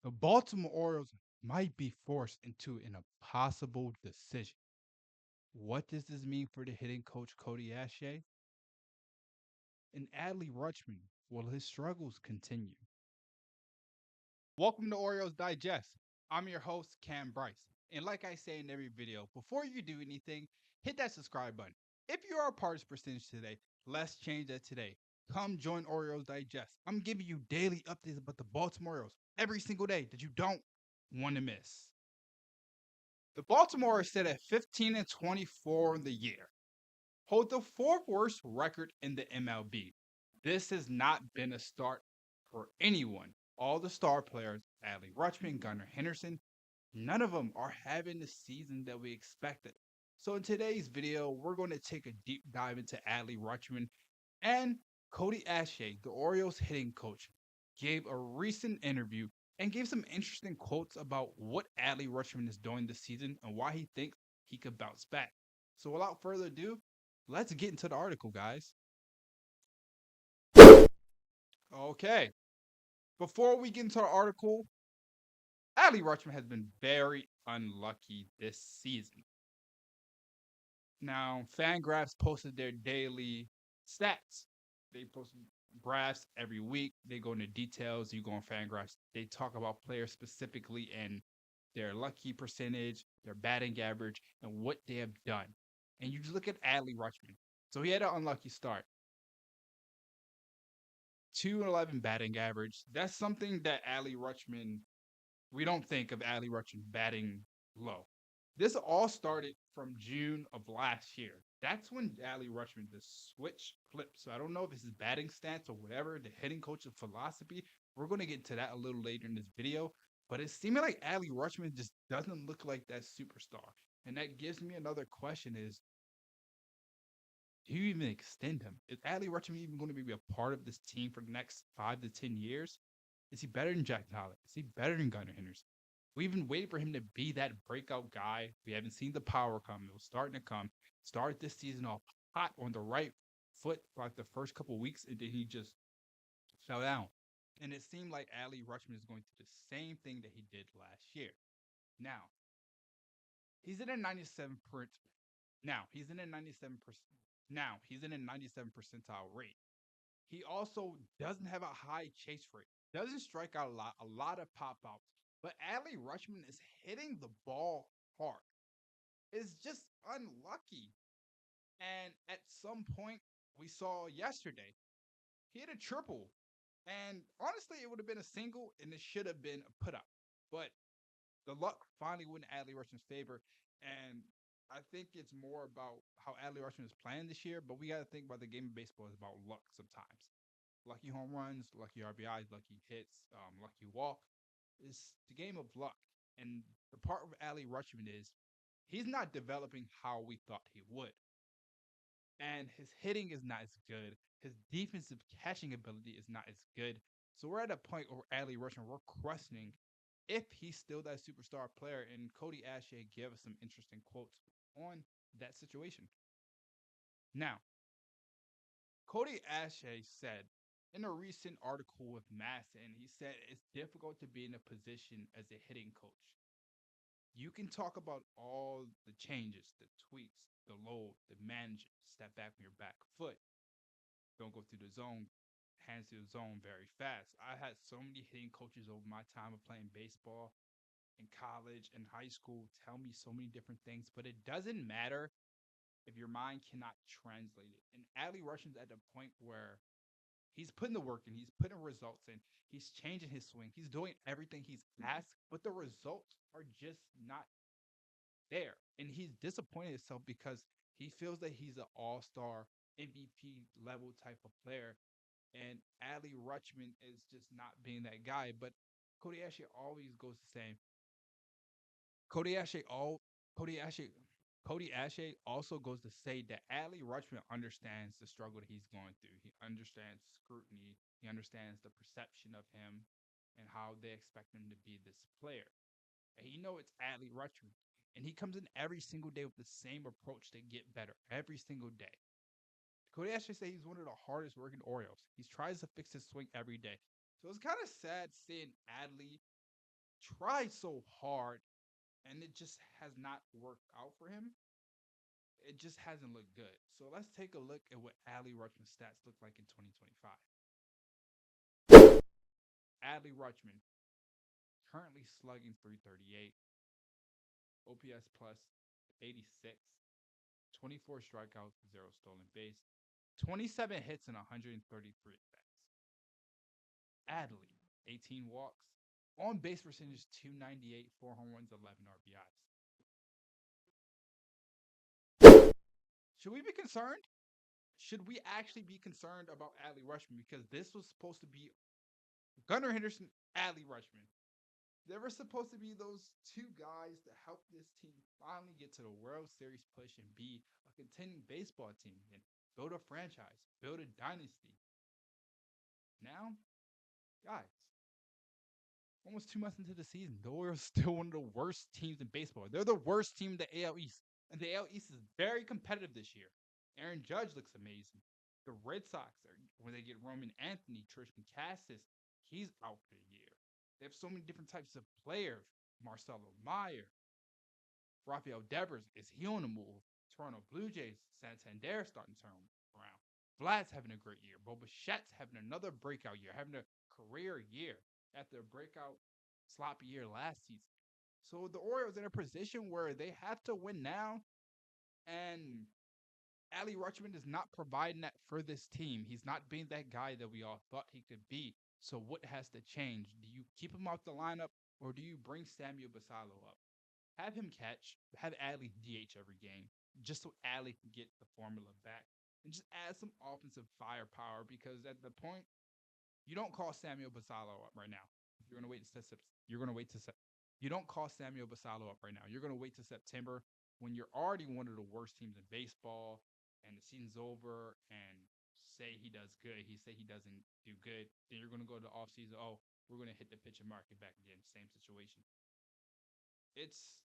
The Baltimore Orioles might be forced into an impossible decision. What does this mean for the hitting coach Cody Ashe? And Adley Rutschman, will his struggles continue? Welcome to Orioles Digest. I'm your host, Kam Brice. And like I say in every video, before you do anything, hit that subscribe button. If you are a part of this percentage today, let's change that today. Come join Orioles Digest. I'm giving you daily updates about the Baltimore Orioles every single day that you don't want to miss. The Baltimore is set at 15-24 in the year, hold the fourth worst record in the MLB. This has not been a start for anyone. All the star players, Adley Rutschman, Gunnar Henderson, none of them are having the season that we expected. So in today's video, we're going to take a deep dive into Adley Rutschman and Cody Ashe, the Orioles hitting coach, gave a recent interview and gave some interesting quotes about what Adley Rutschman is doing this season and why he thinks he could bounce back. So without further ado, let's get into the article, guys. Okay. Before we get into the article, Adley Rutschman has been very unlucky this season. Now, Fangraphs posted their daily stats. They post graphs every week. They go into details. You go on Fangraphs. They talk about players specifically and their lucky percentage, their batting average, and what they have done. And you just look at Adley Rutschman. So he had an unlucky start. 211 batting average. That's something that Adley Rutschman, we don't think of Adley Rutschman batting low. This all started from June of last year. That's when Adley Rutschman, the switch flipped. So I don't know if it's his batting stance or whatever, the hitting coach's philosophy. We're going to get to that a little later in this video. But it's seeming like Adley Rutschman just doesn't look like that superstar. And that gives me another question is, do you even extend him? Is Adley Rutschman even going to be a part of this team for the next 5 to 10 years? Is he better than Jack Tyler? Is he better than Gunnar Henderson? We've been waiting for him to be that breakout guy. We haven't seen the power come. It was starting to come. Started this season off hot on the right foot for like the first couple of weeks, and then he just fell down. And it seemed like Adley Rutschman is going to do the same thing that he did last year. Now, he's in a 97 per, now he's in a 97%. Now he's in a 97 percentile rate. He also doesn't have a high chase rate. Doesn't strike out a lot of pop outs. But Adley Rutschman is hitting the ball hard. It's just unlucky. And at some point, we saw yesterday, he hit a triple. And honestly, it would have been a single and it should have been a put up. But the luck finally went in Adley Rutschman's favor. And I think it's more about how Adley Rutschman is playing this year, but we got to think about the game of baseball is about luck sometimes. Lucky home runs, lucky RBIs, lucky hits, lucky walk. It's the game of luck. And the part of Adley Rutschman is he's not developing how we thought he would. And his hitting is not as good. His defensive catching ability is not as good. So we're at a point where Adley Rutschman, we're questioning if he's still that superstar player. And Cody Ashe gave us some interesting quotes on that situation. Now, Cody Ashe said in a recent article with Masson, he said it's difficult to be in a position as a hitting coach. You can talk about all the changes, the tweaks, the load, the managing, step back on your back foot, don't go through the zone, hands to the zone very fast. I had so many hitting coaches over my time of playing baseball in college and high school tell me so many different things, but it doesn't matter if your mind cannot translate it. And Adley Rutschman's at the point where he's putting the work in, he's putting results in, he's changing his swing, he's doing everything he's asked, but the results are just not there. And he's disappointed himself because he feels that he's an all-star MVP level type of player. And Adley Rutschman is just not being that guy. But Cody Ashe always goes the same. Cody Ashe all Cody Ashe Cody Ashe also goes to say that Adley Rutschman understands the struggle that he's going through. He understands scrutiny. He understands the perception of him and how they expect him to be this player. And he know it's Adley Rutschman. And he comes in every single day with the same approach to get better every single day. Cody Ashe say he's one of the hardest working Orioles. He tries to fix his swing every day. So it's kind of sad seeing Adley tried so hard and it just has not worked out for him. It just hasn't looked good. So let's take a look at what Adley Rutschman's stats look like in 2025. Adley Rutschman currently slugging 338, OPS plus 86, 24 strikeouts, 0 stolen base, 27 hits, and 133 at bats. Adley, 18 walks, on base percentage 298, 4 home runs, 11 RBIs. Should we be concerned? Should we actually be concerned about Adley Rutschman? Because this was supposed to be Gunnar Henderson, Adley Rutschman. There were supposed to be those two guys to help this team finally get to the World Series push and be a contending baseball team and build a franchise, build a dynasty. Now, guys, almost 2 months into the season, the Orioles are still one of the worst teams in baseball. They're the worst team in the AL East. And the AL East is very competitive this year. Aaron Judge looks amazing. The Red Sox, when they get Roman Anthony, Tristan Cassis, he's out for the year. They have so many different types of players. Marcelo Meyer, Rafael Devers, is he on the move? Toronto Blue Jays, Santander starting to turn around. Vlad's having a great year. Bo Bichette's having another breakout year, having a career year after a breakout sloppy year last season. So the Orioles in a position where they have to win now, and Adley Rutschman is not providing that for this team. He's not being that guy that we all thought he could be. So what has to change? Do you keep him off the lineup or do you bring Samuel Basallo up? Have him catch, have Adley DH every game, just so Adley can get the formula back. And just add some offensive firepower because at the point, you don't call Samuel Basallo up right now. You're gonna wait to you're gonna wait to you don't call Samuel Basallo up right now. You're gonna wait to September when you're already one of the worst teams in baseball and the season's over and say he does good. He say he doesn't do good. Then you're gonna go to the offseason. Oh, we're gonna hit the pitcher market back again. Same situation. It's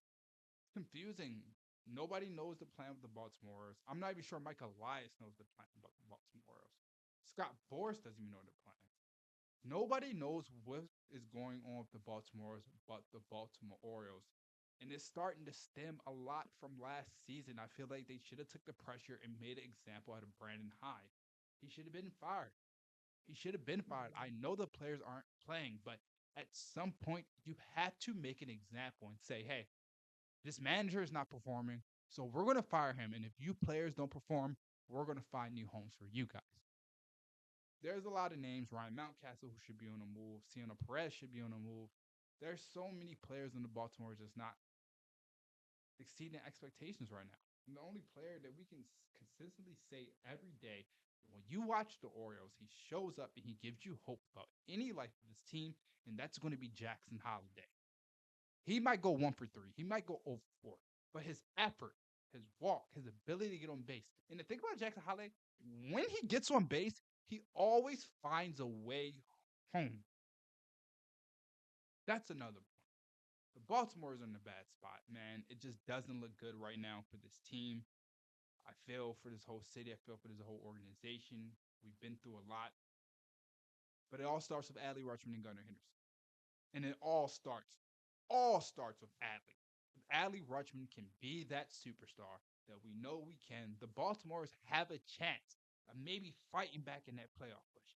confusing. Nobody knows the plan with the Baltimore Orioles. I'm not even sure Mike Elias knows the plan about the Baltimore Orioles. Scott Boras doesn't even know the plan. Nobody knows what is going on with the Baltimore Orioles but the Baltimore Orioles. And it's starting to stem a lot from last season. I feel like they should have took the pressure and made an example out of Brandon Hyde. He should have been fired. He should have been fired. I know the players aren't playing, but at some point you have to make an example and say, hey, this manager is not performing, so we're going to fire him. And if you players don't perform, we're going to find new homes for you guys. There's a lot of names. Ryan Mountcastle, who should be on the move. Ciano Perez should be on the move. There's so many players in the Baltimore just not exceeding expectations right now. And the only player that we can consistently say every day, when you watch the Orioles, he shows up and he gives you hope about any life of this team, and that's going to be Jackson Holliday. He might go 1 for 3. He might go 0 for 4. But his effort, his walk, his ability to get on base. And the thing about Jackson Holliday, when he gets on base, he always finds a way home. That's another point. The Baltimore is in a bad spot, man. It just doesn't look good right now for this team. I feel for this whole city. I feel for this whole organization. We've been through a lot. But it all starts with Adley Rutschman and Gunnar Henderson. And it all starts with Adley. If Adley Rutschman can be that superstar that we know we can, the Baltimore's have a chance of maybe fighting back in that playoff push.